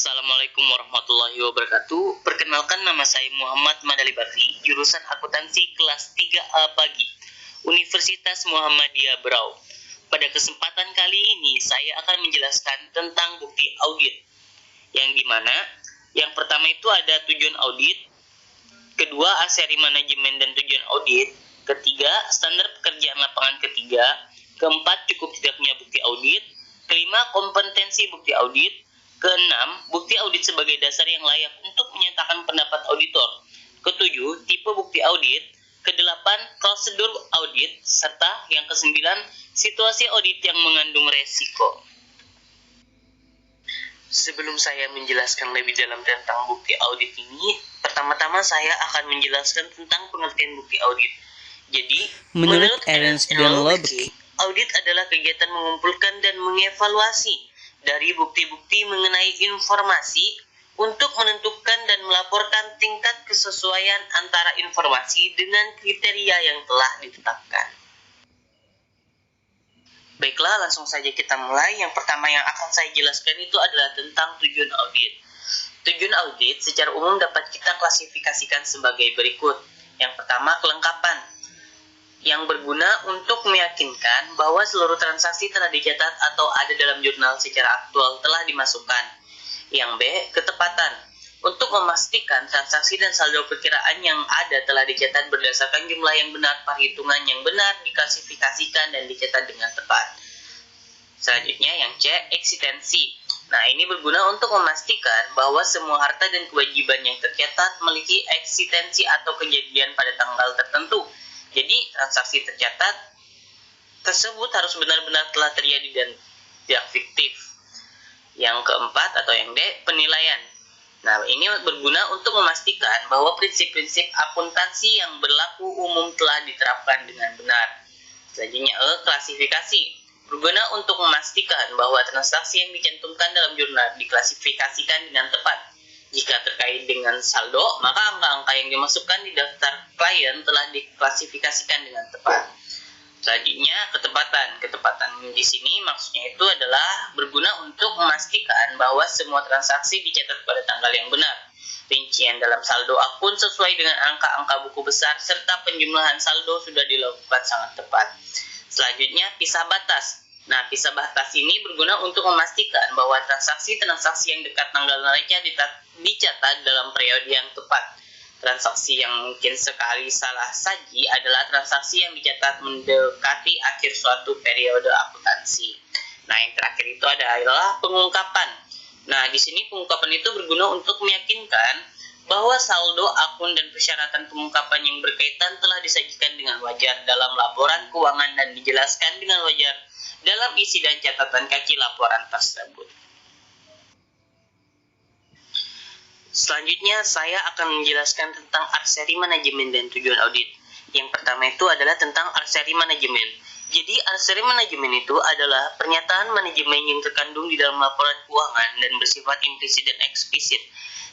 Assalamualaikum warahmatullahi wabarakatuh. Perkenalkan, nama saya Muhammad Madali Bakri, jurusan akuntansi kelas 3A Pagi, Universitas Muhammadiyah Berau. Pada kesempatan kali ini saya akan menjelaskan tentang bukti audit, yang dimana yang pertama itu ada tujuan audit, kedua aseri manajemen dan tujuan audit, ketiga standar pekerjaan lapangan ketiga, keempat cukup tidaknya bukti audit, kelima kompetensi bukti audit, keenam, bukti audit sebagai dasar yang layak untuk menyatakan pendapat auditor. Ketujuh, tipe bukti audit. Kedelapan, prosedur audit. Serta yang kesembilan, situasi audit yang mengandung resiko. Sebelum saya menjelaskan lebih dalam tentang bukti audit ini, pertama-tama saya akan menjelaskan tentang pengertian bukti audit. Jadi, menurut Ernst & Young, audit adalah kegiatan mengumpulkan dan mengevaluasi dari bukti-bukti mengenai informasi untuk menentukan dan melaporkan tingkat kesesuaian antara informasi dengan kriteria yang telah ditetapkan. Baiklah, langsung saja kita mulai. Yang pertama yang akan saya jelaskan itu adalah tentang tujuan audit. Tujuan audit secara umum dapat kita klasifikasikan sebagai berikut. Yang pertama, kelengkapan, yang berguna untuk meyakinkan bahwa seluruh transaksi telah dicatat atau ada dalam jurnal secara aktual telah dimasukkan. Yang B, ketepatan, untuk memastikan transaksi dan saldo perkiraan yang ada telah dicatat berdasarkan jumlah yang benar, perhitungan yang benar, diklasifikasikan dan dicatat dengan tepat. Selanjutnya yang C, eksistensi. Nah, ini berguna untuk memastikan bahwa semua harta dan kewajiban yang tercatat memiliki eksistensi atau kejadian pada tanggal tertentu. Jadi, transaksi tercatat tersebut harus benar-benar telah terjadi dan tidak fiktif. Yang keempat atau yang D, penilaian. Nah, ini berguna untuk memastikan bahwa prinsip-prinsip akuntansi yang berlaku umum telah diterapkan dengan benar. Selanjutnya E, klasifikasi. Berguna untuk memastikan bahwa transaksi yang dicantumkan dalam jurnal diklasifikasikan dengan tepat. Jika terkait dengan saldo, maka angka-angka yang dimasukkan di daftar klien telah diklasifikasikan dengan tepat. Selanjutnya, ketepatan. Ketepatan di sini maksudnya itu adalah berguna untuk memastikan bahwa semua transaksi dicatat pada tanggal yang benar. Rincian dalam saldo akun sesuai dengan angka-angka buku besar serta penjumlahan saldo sudah dilakukan sangat tepat. Selanjutnya, pisah batas. Nah, pisah batas ini berguna untuk memastikan bahwa transaksi-transaksi yang dekat tanggal nilainya dicatat dalam periode yang tepat. Transaksi yang mungkin sekali salah saji adalah transaksi yang dicatat mendekati akhir suatu periode akuntansi. Nah, yang terakhir itu adalah pengungkapan. Nah, di sini pengungkapan itu berguna untuk meyakinkan bahwa saldo akun dan persyaratan pengungkapan yang berkaitan telah disajikan dengan wajar dalam laporan keuangan dan dijelaskan dengan wajar dalam isi dan catatan kaki laporan tersebut. Selanjutnya saya akan menjelaskan tentang arseri manajemen dan tujuan audit. Yang pertama itu adalah tentang arseri manajemen. Jadi arseri manajemen itu adalah pernyataan manajemen yang terkandung di dalam laporan keuangan dan bersifat implisit dan eksplisit,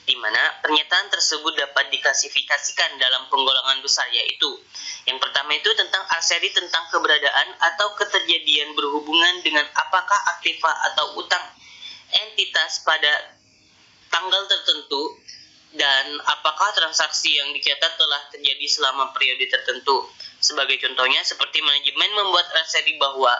di mana pernyataan tersebut dapat diklasifikasikan dalam penggolongan besar, yaitu yang pertama itu tentang arseri tentang keberadaan atau keterjadian berhubungan dengan apakah aktiva atau utang entitas pada tanggal tertentu dan apakah transaksi yang dicatat telah terjadi selama periode tertentu. Sebagai contohnya seperti manajemen membuat arseri bahwa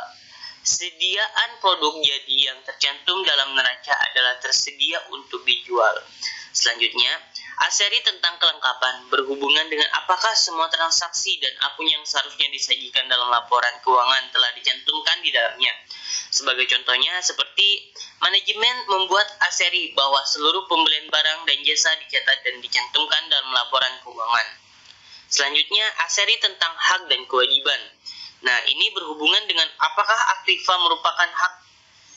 sediaan produk jadi yang tercantum dalam neraca adalah tersedia untuk dijual. Selanjutnya, arseri tentang kelengkapan berhubungan dengan apakah semua transaksi dan akun yang seharusnya disajikan dalam laporan keuangan telah dicantumkan di dalamnya. Sebagai contohnya seperti manajemen membuat arseri bahwa seluruh pembelian barang dan jasa dicatat dan dicantumkan dalam laporan keuangan. Selanjutnya, arseri tentang hak dan kewajiban. Nah, ini berhubungan dengan apakah aktiva merupakan hak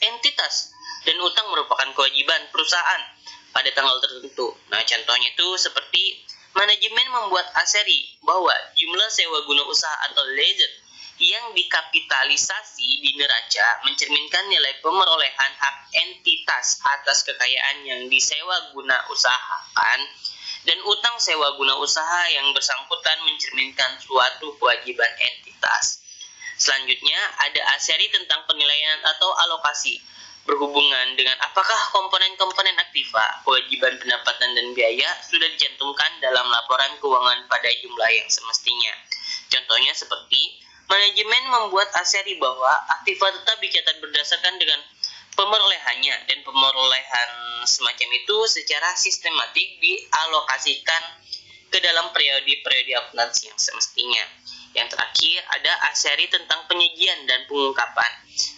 entitas dan utang merupakan kewajiban perusahaan pada tanggal tertentu. Nah, contohnya itu seperti manajemen membuat arseri bahwa jumlah sewa guna usaha atau leased yang dikapitalisasi di neraca mencerminkan nilai pemerolehan hak entitas atas kekayaan yang disewa guna usahakan, dan utang sewa guna usaha yang bersangkutan mencerminkan suatu kewajiban entitas. Selanjutnya ada arseri tentang penilaian atau alokasi, berhubungan dengan apakah komponen-komponen aktiva, kewajiban pendapatan dan biaya sudah dicantumkan dalam laporan keuangan pada jumlah yang semestinya. Contohnya seperti manajemen membuat aseri bahwa aktiva tetap dicatat berdasarkan dengan pemerolehannya, dan pemerolehan semacam itu secara sistematik dialokasikan ke dalam periode-periode akuntansi yang semestinya. Yang terakhir ada aseri tentang penyajian dan pengungkapan.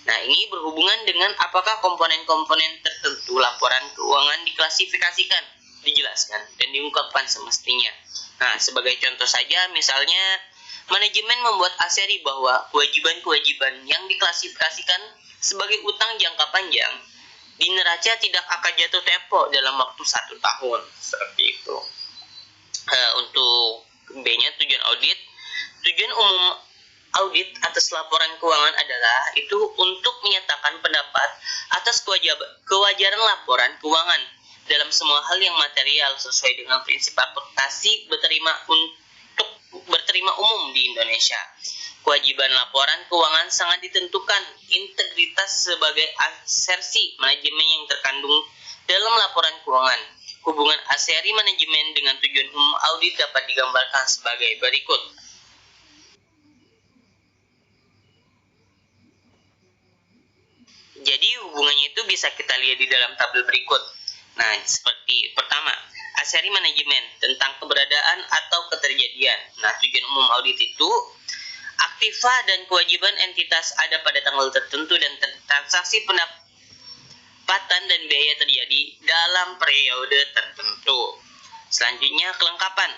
Nah, ini berhubungan dengan apakah komponen-komponen tertentu laporan keuangan diklasifikasikan, dijelaskan, dan diungkapkan semestinya. Nah, sebagai contoh saja, misalnya manajemen membuat aseri bahwa kewajiban-kewajiban yang diklasifikasikan sebagai utang jangka panjang di neraca tidak akan jatuh tempo dalam waktu 1 tahun. Seperti itu. Untuk B-nya tujuan audit. Tujuan umum audit atas laporan keuangan adalah itu untuk menyatakan pendapat atas kewajaran laporan keuangan dalam semua hal yang material sesuai dengan prinsip akuntansi berterima umum di Indonesia. Kewajiban laporan keuangan sangat ditentukan integritas sebagai asersi manajemen yang terkandung dalam laporan keuangan. Hubungan aseri manajemen dengan tujuan umum audit dapat digambarkan sebagai berikut. Jadi hubungannya itu bisa kita lihat di dalam tabel berikut. Nah, seperti pertama, aseri manajemen tentang keberadaan atau keterjadian. Nah, tujuan umum audit itu aktiva dan kewajiban entitas ada pada tanggal tertentu dan transaksi pendapatan dan biaya terjadi dalam periode tertentu. Selanjutnya, kelengkapan.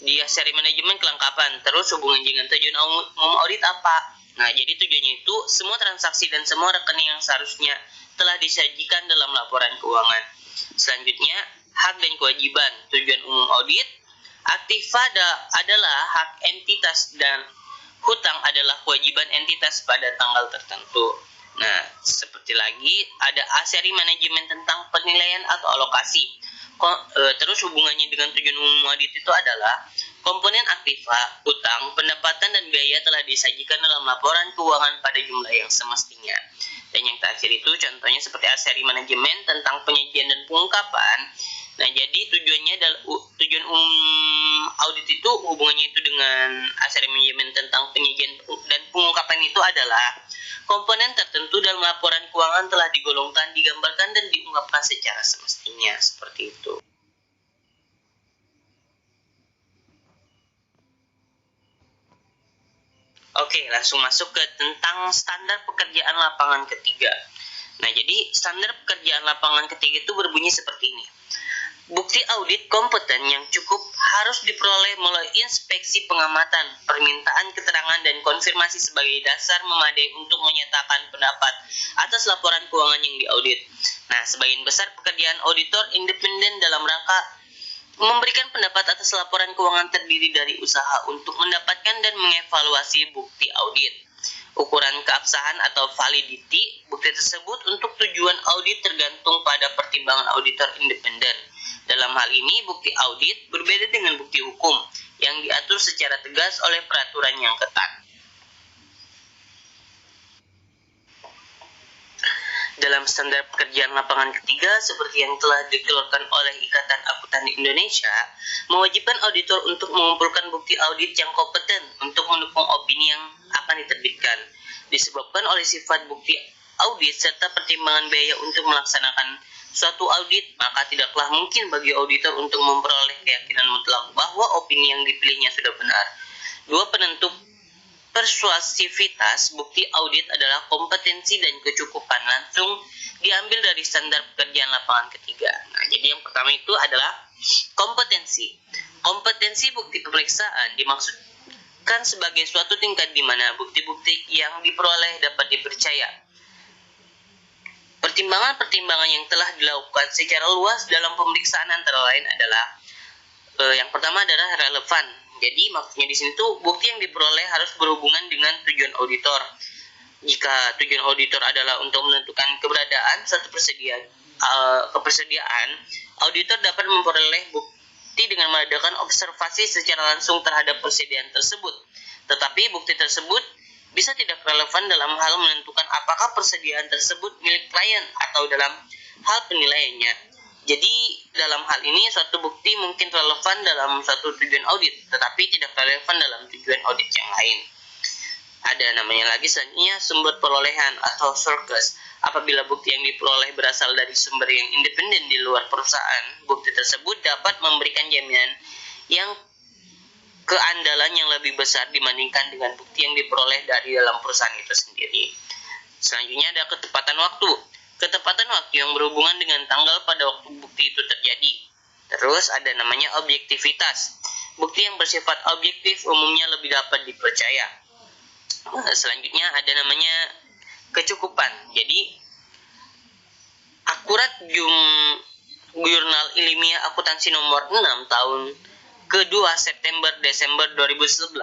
Di aseri manajemen kelengkapan. Terus hubungan dengan tujuan umum audit apa? Nah, jadi tujuannya itu semua transaksi dan semua rekening yang seharusnya telah disajikan dalam laporan keuangan. Selanjutnya, hak dan kewajiban. Tujuan umum audit, aktiva adalah hak entitas dan hutang adalah kewajiban entitas pada tanggal tertentu. Nah, seperti lagi ada aseri manajemen tentang penilaian atau alokasi. Terus hubungannya dengan tujuan umum audit itu adalah komponen aktiva, hutang, pendapatan dan biaya telah disajikan dalam laporan keuangan pada jumlah yang semestinya. Dan yang terakhir itu contohnya seperti aseri manajemen tentang penyajian dan pengungkapan. Nah, jadi tujuan umum audit itu hubungannya itu dengan aseri manajemen tentang penyajian dan pengungkapan itu adalah komponen tertentu dalam laporan keuangan telah digolongkan, digambarkan, dan diungkapkan secara semestinya. Seperti itu. Oke, langsung masuk ke tentang standar pekerjaan lapangan ketiga. Nah, jadi standar pekerjaan lapangan ketiga itu berbunyi seperti ini. Bukti audit kompeten yang cukup harus diperoleh melalui inspeksi pengamatan, permintaan keterangan, dan konfirmasi sebagai dasar memadai untuk menyatakan pendapat atas laporan keuangan yang diaudit. Nah, sebagian besar pekerjaan auditor independen dalam rangka memberikan pendapat atas laporan keuangan terdiri dari usaha untuk mendapatkan dan mengevaluasi bukti audit. Ukuran keabsahan atau validity bukti tersebut untuk tujuan audit tergantung pada pertimbangan auditor independen. Dalam hal ini, bukti audit berbeda dengan bukti hukum yang diatur secara tegas oleh peraturan yang ketat. Dalam standar pekerjaan lapangan ketiga, seperti yang telah dikeluarkan oleh Ikatan Akuntan Indonesia, mewajibkan auditor untuk mengumpulkan bukti audit yang kompeten untuk mendukung opini yang akan diterbitkan. Disebabkan oleh sifat bukti audit serta pertimbangan biaya untuk melaksanakan suatu audit, maka tidaklah mungkin bagi auditor untuk memperoleh keyakinan mutlak bahwa opini yang dipilihnya sudah benar. Dua penentu persuasivitas bukti audit adalah kompetensi dan kecukupan, langsung diambil dari standar pekerjaan lapangan ketiga. Nah, jadi yang pertama itu adalah kompetensi. Kompetensi bukti pemeriksaan dimaksudkan sebagai suatu tingkat di mana bukti-bukti yang diperoleh dapat dipercaya. Pertimbangan-pertimbangan yang telah dilakukan secara luas dalam pemeriksaan antara lain adalah yang pertama adalah relevan. Jadi maksudnya di sini tuh bukti yang diperoleh harus berhubungan dengan tujuan auditor. Jika tujuan auditor adalah untuk menentukan keberadaan suatu kepersediaan, auditor dapat memperoleh bukti dengan mengadakan observasi secara langsung terhadap persediaan tersebut. Tetapi bukti tersebut bisa tidak relevan dalam hal menentukan apakah persediaan tersebut milik klien atau dalam hal penilaiannya. Jadi dalam hal ini suatu bukti mungkin relevan dalam suatu tujuan audit, tetapi tidak relevan dalam tujuan audit yang lain. Ada namanya lagi selanjutnya sumber perolehan atau sources. Apabila bukti yang diperoleh berasal dari sumber yang independen di luar perusahaan, bukti tersebut dapat memberikan jaminan yang keandalan yang lebih besar dibandingkan dengan bukti yang diperoleh dari dalam perusahaan itu sendiri. Selanjutnya ada ketepatan waktu. Ketepatan waktu yang berhubungan dengan tanggal pada waktu bukti itu terjadi. Terus ada namanya objektivitas. Bukti yang bersifat objektif umumnya lebih dapat dipercaya. Selanjutnya ada namanya kecukupan. Jadi akurat Jurnal Ilmiah Akuntansi nomor 6 tahun kedua September-Desember 2011,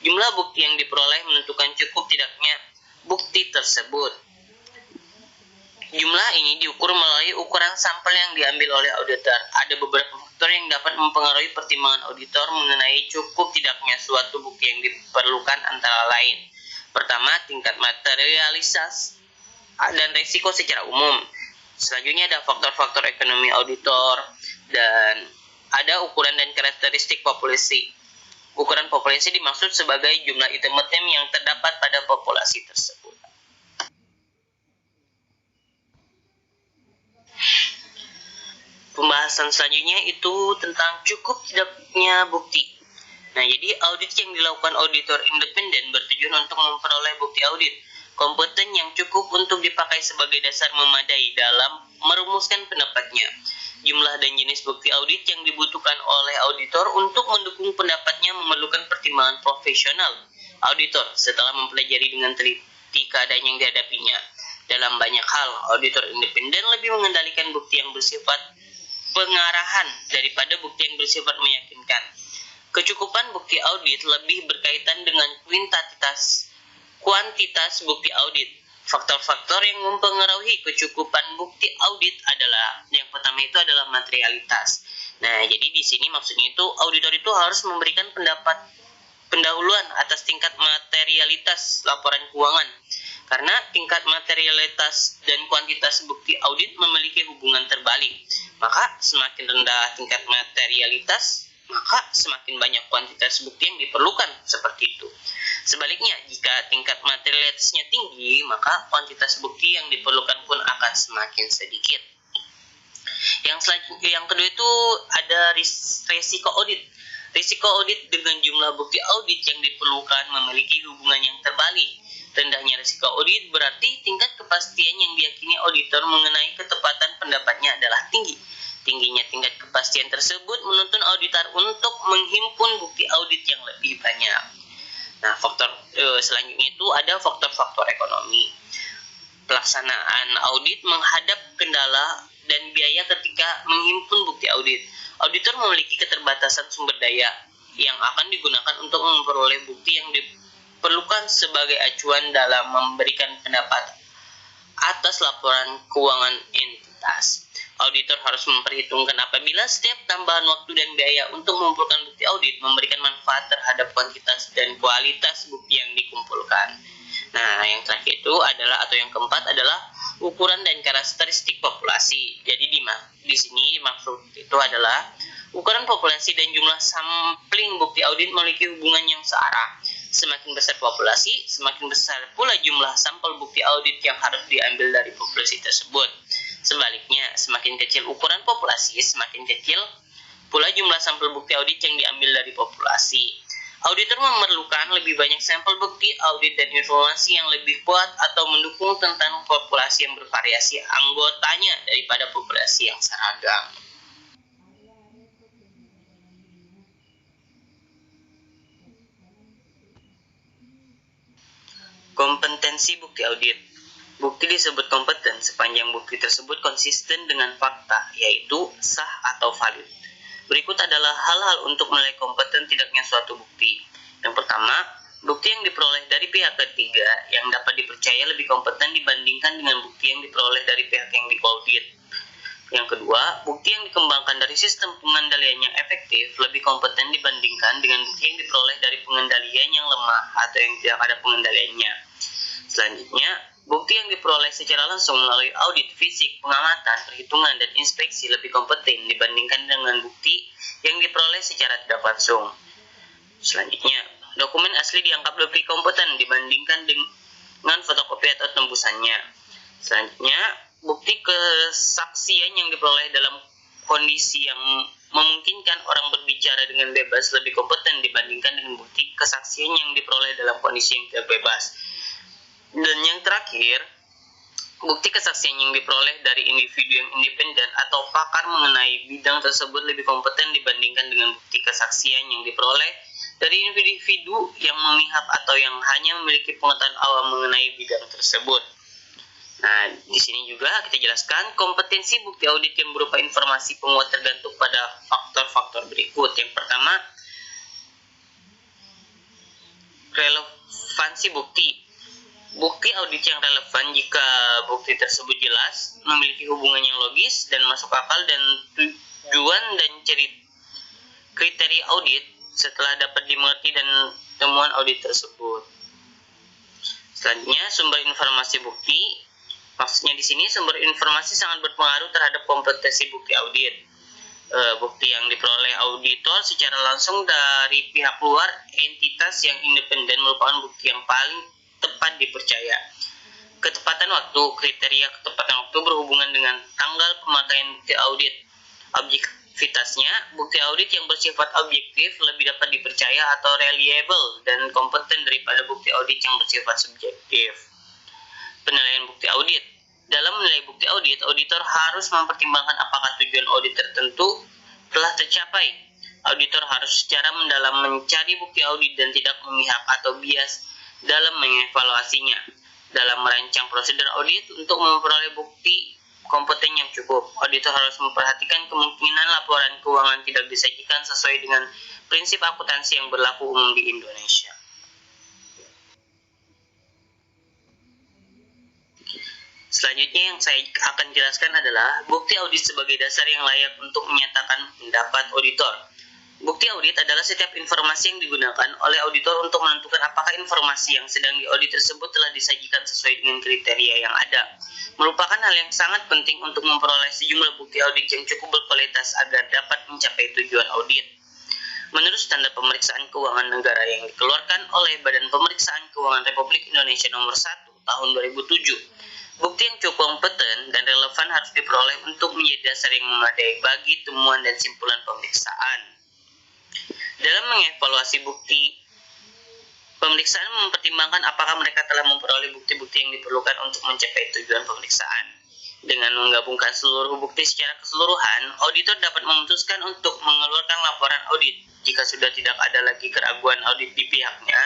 jumlah bukti yang diperoleh menentukan cukup tidaknya bukti tersebut. Jumlah ini diukur melalui ukuran sampel yang diambil oleh auditor. Ada beberapa faktor yang dapat mempengaruhi pertimbangan auditor mengenai cukup tidaknya suatu bukti yang diperlukan, antara lain. Pertama, tingkat materialitas dan risiko secara umum. Selanjutnya ada faktor-faktor ekonomi auditor, dan ada ukuran dan karakteristik populasi. Ukuran populasi dimaksud sebagai jumlah item-item yang terdapat pada populasi tersebut. Pembahasan selanjutnya itu tentang cukup tidaknya bukti. Nah, jadi audit yang dilakukan auditor independen bertujuan untuk memperoleh bukti audit kompeten yang cukup untuk dipakai sebagai dasar memadai dalam merumuskan pendapatnya. Jumlah dan jenis bukti audit yang dibutuhkan oleh auditor untuk mendukung pendapatnya memerlukan pertimbangan profesional auditor setelah mempelajari dengan teliti keadaan yang dihadapinya. Dalam banyak hal, auditor independen lebih mengendalikan bukti yang bersifat pengarahan daripada bukti yang bersifat meyakinkan. Kecukupan bukti audit lebih berkaitan dengan kuantitas bukti audit. Faktor-faktor yang mempengaruhi kecukupan bukti audit adalah, yang pertama itu adalah materialitas. Nah, jadi di sini maksudnya itu auditor itu harus memberikan pendapat pendahuluan atas tingkat materialitas laporan keuangan. Karena tingkat materialitas dan kuantitas bukti audit memiliki hubungan terbalik. Maka semakin rendah tingkat materialitas, maka semakin banyak kuantitas bukti yang diperlukan, seperti itu. Sebaliknya, jika tingkat materialitasnya tinggi, maka kuantitas bukti yang diperlukan pun akan semakin sedikit. Yang kedua itu ada risiko audit. Risiko audit dengan jumlah bukti audit yang diperlukan memiliki hubungan yang terbalik. Rendahnya risiko audit berarti tingkat kepastian yang diyakini auditor mengenai ketepatan pendapatnya adalah tinggi. Tingginya tingkat kepastian tersebut menuntun auditor untuk menghimpun bukti audit yang lebih banyak. Nah, faktor selanjutnya itu ada faktor-faktor ekonomi. Pelaksanaan audit menghadap kendala dan biaya ketika menghimpun bukti audit. Auditor memiliki keterbatasan sumber daya yang akan digunakan untuk memperoleh bukti yang diperlukan sebagai acuan dalam memberikan pendapat atas laporan keuangan entitas. Auditor harus memperhitungkan apabila setiap tambahan waktu dan biaya untuk mengumpulkan bukti audit memberikan manfaat terhadap kuantitas dan kualitas bukti yang dikumpulkan. Nah, yang terakhir itu adalah, atau yang keempat adalah ukuran dan karakteristik populasi. Jadi di sini maksud itu adalah ukuran populasi dan jumlah sampling bukti audit memiliki hubungan yang searah. Semakin besar populasi, semakin besar pula jumlah sampel bukti audit yang harus diambil dari populasi tersebut. Sebaliknya, semakin kecil ukuran populasi, semakin kecil pula jumlah sampel bukti audit yang diambil dari populasi. Auditor memerlukan lebih banyak sampel bukti audit dan informasi yang lebih kuat atau mendukung tentang populasi yang bervariasi anggotanya daripada populasi yang seragam. Kompetensi bukti audit. Bukti disebut kompeten sepanjang bukti tersebut konsisten dengan fakta, yaitu sah atau valid. Berikut adalah hal-hal untuk menilai kompeten tidaknya suatu bukti. Yang pertama, bukti yang diperoleh dari pihak ketiga yang dapat dipercaya lebih kompeten dibandingkan dengan bukti yang diperoleh dari pihak yang diaudit. Yang kedua, bukti yang dikembangkan dari sistem pengendalian yang efektif lebih kompeten dibandingkan dengan bukti yang diperoleh dari pengendalian yang lemah atau yang tidak ada pengendaliannya. Selanjutnya, bukti yang diperoleh secara langsung melalui audit fisik, pengamatan, perhitungan, dan inspeksi lebih kompeten dibandingkan dengan bukti yang diperoleh secara tidak langsung. Selanjutnya, dokumen asli dianggap lebih kompeten dibandingkan dengan fotokopi atau tembusannya. Selanjutnya, bukti kesaksian yang diperoleh dalam kondisi yang memungkinkan orang berbicara dengan bebas lebih kompeten dibandingkan dengan bukti kesaksian yang diperoleh dalam kondisi yang tidak bebas. Dan yang terakhir, bukti kesaksian yang diperoleh dari individu yang independen atau pakar mengenai bidang tersebut lebih kompeten dibandingkan dengan bukti kesaksian yang diperoleh dari individu yang memihak atau yang hanya memiliki pengetahuan awam mengenai bidang tersebut. Nah, di sini juga kita jelaskan kompetensi bukti audit yang berupa informasi penguat tergantung pada faktor-faktor berikut. Yang pertama, relevansi bukti. Bukti audit yang relevan jika bukti tersebut jelas, memiliki hubungan yang logis dan masuk akal, dan tujuan dan kriteria audit setelah dapat dimengerti dan temuan audit tersebut. Selanjutnya, sumber informasi bukti. Maksudnya di sini sumber informasi sangat berpengaruh terhadap kompetensi bukti audit. Bukti yang diperoleh auditor secara langsung dari pihak luar, entitas yang independen merupakan bukti yang paling tepat dipercaya. Ketepatan waktu, kriteria ketepatan waktu berhubungan dengan tanggal pemakaian bukti audit. Objektivitasnya, bukti audit yang bersifat objektif lebih dapat dipercaya atau reliable dan kompeten daripada bukti audit yang bersifat subjektif. Penilaian bukti audit. Dalam menilai bukti audit, auditor harus mempertimbangkan apakah tujuan audit tertentu telah tercapai. Auditor harus secara mendalam mencari bukti audit dan tidak memihak atau bias dalam mengevaluasinya. Dalam merancang prosedur audit untuk memperoleh bukti kompeten yang cukup, auditor harus memperhatikan kemungkinan laporan keuangan tidak disajikan sesuai dengan prinsip akuntansi yang berlaku umum di Indonesia. Selanjutnya yang saya akan jelaskan adalah bukti audit sebagai dasar yang layak untuk menyatakan pendapat auditor. Bukti audit adalah setiap informasi yang digunakan oleh auditor untuk menentukan apakah informasi yang sedang diaudit tersebut telah disajikan sesuai dengan kriteria yang ada. Merupakan hal yang sangat penting untuk memperoleh sejumlah bukti audit yang cukup berkualitas agar dapat mencapai tujuan audit. Menurut standar pemeriksaan keuangan negara yang dikeluarkan oleh Badan Pemeriksaan Keuangan Republik Indonesia nomor 1 tahun 2007, bukti yang cukup kompeten dan relevan harus diperoleh untuk menjadi dasar yang memadai bagi temuan dan simpulan pemeriksaan. Dalam mengevaluasi bukti, pemeriksaan mempertimbangkan apakah mereka telah memperoleh bukti-bukti yang diperlukan untuk mencapai tujuan pemeriksaan. Dengan menggabungkan seluruh bukti secara keseluruhan, auditor dapat memutuskan untuk mengeluarkan laporan audit. Jika sudah tidak ada lagi keraguan audit di pihaknya,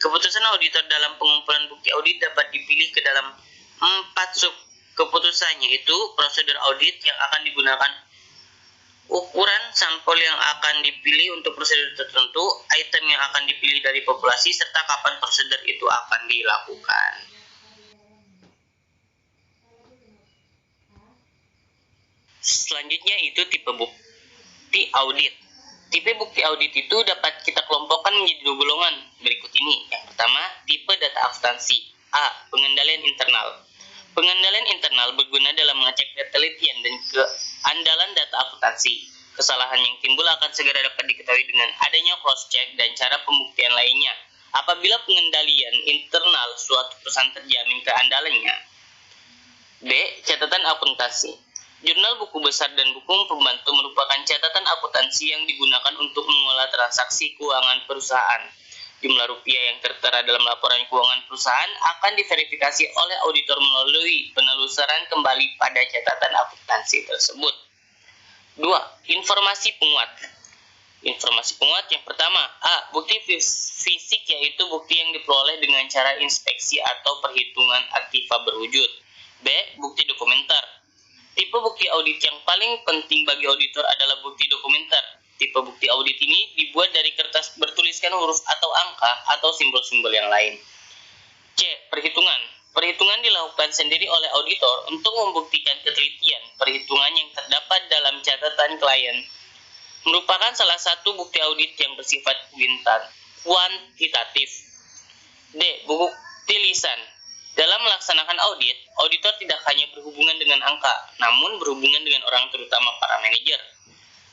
keputusan auditor dalam pengumpulan bukti audit dapat dipilih ke dalam 4 sub keputusannya, yaitu prosedur audit yang akan digunakan, ukuran sampel yang akan dipilih untuk prosedur tertentu, item yang akan dipilih dari populasi, serta kapan prosedur itu akan dilakukan. Selanjutnya itu tipe bukti audit. Tipe bukti audit itu dapat kita kelompokkan menjadi 2 golongan berikut ini. Yang pertama, tipe data akuntansi. A. Pengendalian internal. Pengendalian internal berguna dalam mengecek ketelitian dan keandalan data akuntansi. Kesalahan yang timbul akan segera dapat diketahui dengan adanya cross-check dan cara pembuktian lainnya. Apabila pengendalian internal suatu perusahaan terjamin keandalannya. B. Catatan akuntansi. Jurnal buku besar dan buku pembantu merupakan catatan akuntansi yang digunakan untuk mengelola transaksi keuangan perusahaan. Jumlah rupiah yang tertera dalam laporan keuangan perusahaan akan diverifikasi oleh auditor melalui penelusuran kembali pada catatan akuntansi tersebut. 2. Informasi penguat. Informasi penguat yang pertama, A. Bukti fisik, yaitu bukti yang diperoleh dengan cara inspeksi atau perhitungan aktiva berwujud. B. Bukti dokumenter. Tipe bukti audit yang paling penting bagi auditor adalah bukti dokumenter. Tipe bukti audit ini dibuat dari kertas bertuliskan huruf atau angka atau simbol-simbol yang lain. C. Perhitungan. Perhitungan dilakukan sendiri oleh auditor untuk membuktikan ketelitian perhitungan yang terdapat terdapat dalam catatan klien merupakan salah satu bukti audit yang bersifat kuantitatif. D. Bukti lisan. Dalam melaksanakan audit, auditor tidak hanya berhubungan dengan angka, namun berhubungan dengan orang, terutama para manajer.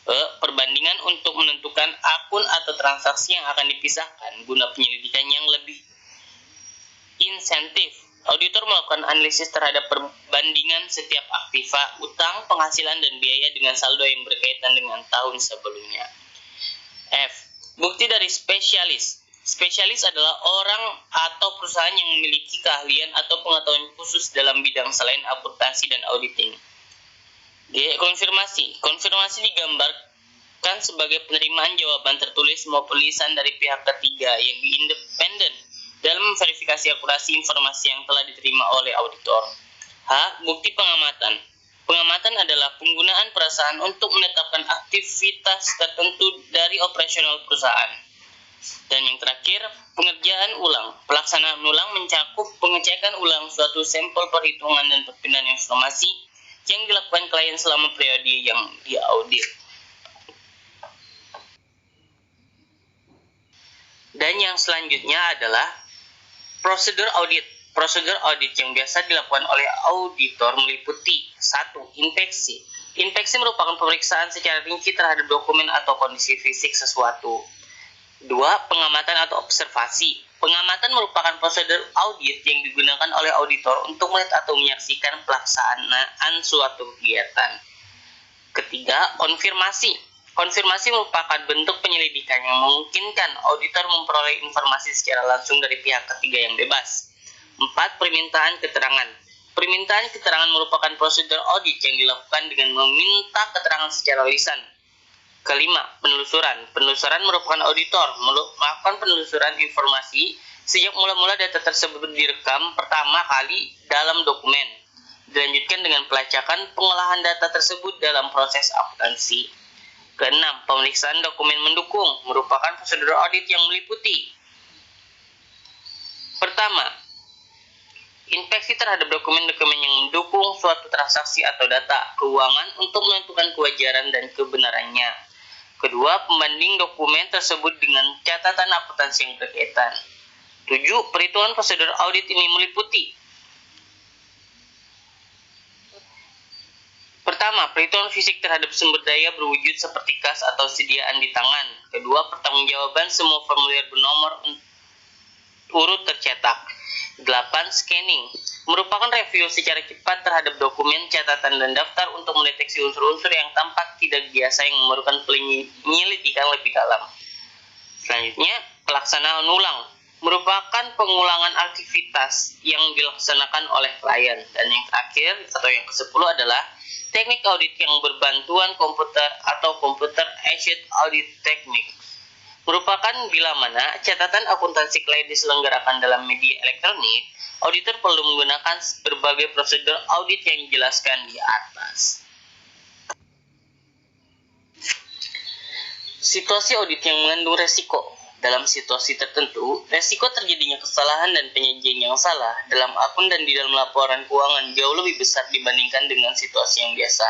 E. Perbandingan untuk menentukan akun atau transaksi yang akan dipisahkan guna penyelidikan yang lebih insentif. Auditor melakukan analisis terhadap perbandingan setiap aktiva, utang, penghasilan, dan biaya dengan saldo yang berkaitan dengan tahun sebelumnya. F. Bukti dari spesialis. Spesialis adalah orang atau perusahaan yang memiliki keahlian atau pengetahuan khusus dalam bidang selain akuntansi dan auditing. G. Konfirmasi. Konfirmasi digambarkan sebagai penerimaan jawaban tertulis maupun lisan dari pihak ketiga yang independen dalam memverifikasi akurasi informasi yang telah diterima oleh auditor. H. Bukti pengamatan. Pengamatan adalah penggunaan perasaan untuk menetapkan aktivitas tertentu dari operasional perusahaan. Dan yang terakhir, pengerjaan ulang. Pelaksanaan ulang mencakup pengecekan ulang suatu sampel perhitungan dan perpindahan informasi yang dilakukan klien selama periode yang diaudit. Dan yang selanjutnya adalah prosedur audit. Prosedur audit yang biasa dilakukan oleh auditor meliputi 1. Inspeksi. Inspeksi merupakan pemeriksaan secara rinci terhadap dokumen atau kondisi fisik sesuatu. 2. Pengamatan atau observasi. Pengamatan merupakan prosedur audit yang digunakan oleh auditor untuk melihat atau menyaksikan pelaksanaan suatu kegiatan. Ketiga, konfirmasi. Konfirmasi merupakan bentuk penyelidikan yang memungkinkan auditor memperoleh informasi secara langsung dari pihak ketiga yang bebas. 4. Permintaan keterangan. Permintaan keterangan merupakan prosedur audit yang dilakukan dengan meminta keterangan secara lisan. Kelima, penelusuran. Penelusuran merupakan auditor melakukan penelusuran informasi sejak mula-mula data tersebut direkam pertama kali dalam dokumen. Dilanjutkan dengan pelacakan pengolahan data tersebut dalam proses akuntansi. Keenam, pemeriksaan dokumen mendukung merupakan prosedur audit yang meliputi: pertama, inspeksi terhadap dokumen-dokumen yang mendukung suatu transaksi atau data keuangan untuk menentukan kewajaran dan kebenarannya. Kedua, pembanding dokumen tersebut dengan catatan akuntansi yang berkaitan. 7. Perhitungan prosedur audit ini meliputi: pertama, perhitungan fisik terhadap sumber daya berwujud seperti kas atau sediaan di tangan. Kedua, pertanggungjawaban semua formulir bernomor urut tercetak. 8. Scanning merupakan review secara cepat terhadap dokumen, catatan, dan daftar untuk mendeteksi unsur-unsur yang tampak tidak biasa yang memerlukan penyelidikan lebih dalam. Selanjutnya, pelaksanaan ulang merupakan pengulangan aktivitas yang dilaksanakan oleh klien. Dan yang terakhir atau yang ke-10 adalah teknik audit yang berbantuan komputer atau computer-aided audit technique. Merupakan bila mana catatan akuntansi klien diselenggarakan dalam media elektronik, auditor perlu menggunakan berbagai prosedur audit yang dijelaskan di atas. Situasi audit yang mengandung resiko. Dalam situasi tertentu, resiko terjadinya kesalahan dan penyajian yang salah dalam akun dan di dalam laporan keuangan jauh lebih besar dibandingkan dengan situasi yang biasa.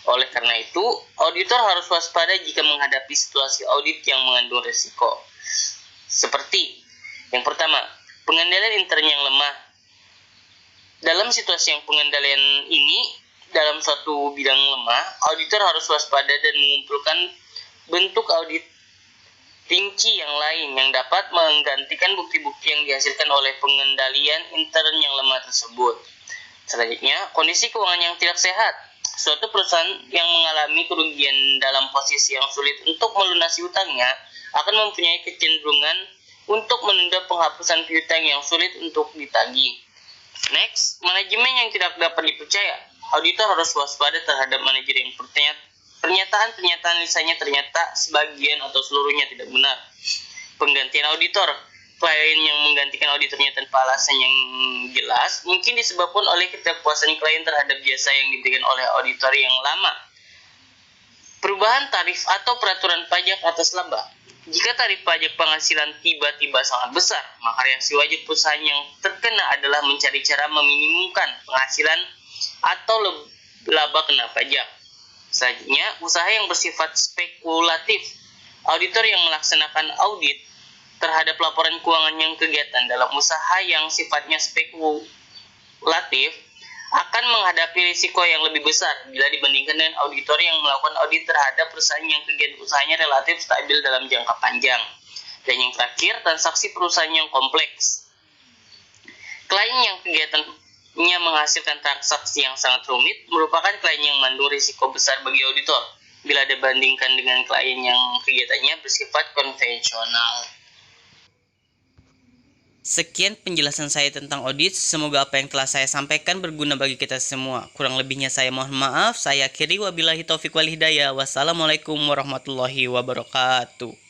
Oleh karena itu, auditor harus waspada jika menghadapi situasi audit yang mengandung resiko. Seperti, yang pertama, pengendalian intern yang lemah. Dalam situasi yang pengendalian ini dalam suatu bidang lemah, auditor harus waspada dan mengumpulkan bentuk audit rinci yang lain yang dapat menggantikan bukti-bukti yang dihasilkan oleh pengendalian intern yang lemah tersebut. Selanjutnya, kondisi keuangan yang tidak sehat. Suatu perusahaan yang mengalami kerugian dalam posisi yang sulit untuk melunasi utangnya akan mempunyai kecenderungan untuk menunda penghapusan piutang yang sulit untuk ditagih. Next, manajemen yang tidak dapat dipercaya. Auditor harus waspada terhadap manajer yang pernyataan lisannya ternyata sebagian atau seluruhnya tidak benar. Penggantian auditor. Klien yang menggantikan auditornya tanpa alasan yang jelas mungkin disebabkan oleh ketidakpuasan klien terhadap jasa yang diberikan oleh auditor yang lama. Perubahan tarif atau peraturan pajak atas laba. Jika tarif pajak penghasilan tiba-tiba sangat besar, maka reaksi wajib perusahaan yang terkena adalah mencari cara meminimumkan penghasilan atau laba kena pajak. Selanjutnya, usaha yang bersifat spekulatif. Auditor yang melaksanakan audit terhadap laporan keuangan yang kegiatan dalam usaha yang sifatnya spekulatif akan menghadapi risiko yang lebih besar bila dibandingkan dengan auditor yang melakukan audit terhadap perusahaan yang kegiatan usahanya relatif stabil dalam jangka panjang. Dan yang terakhir, transaksi perusahaan yang kompleks. Klien yang kegiatannya menghasilkan transaksi yang sangat rumit merupakan klien yang mengandung risiko besar bagi auditor bila dibandingkan dengan klien yang kegiatannya bersifat konvensional. Sekian penjelasan saya tentang audit. Semoga apa yang telah saya sampaikan berguna bagi kita semua. Kurang lebihnya saya mohon maaf. Saya akhiri, wabillahi taufiq wal hidayah. Wassalamualaikum warahmatullahi wabarakatuh.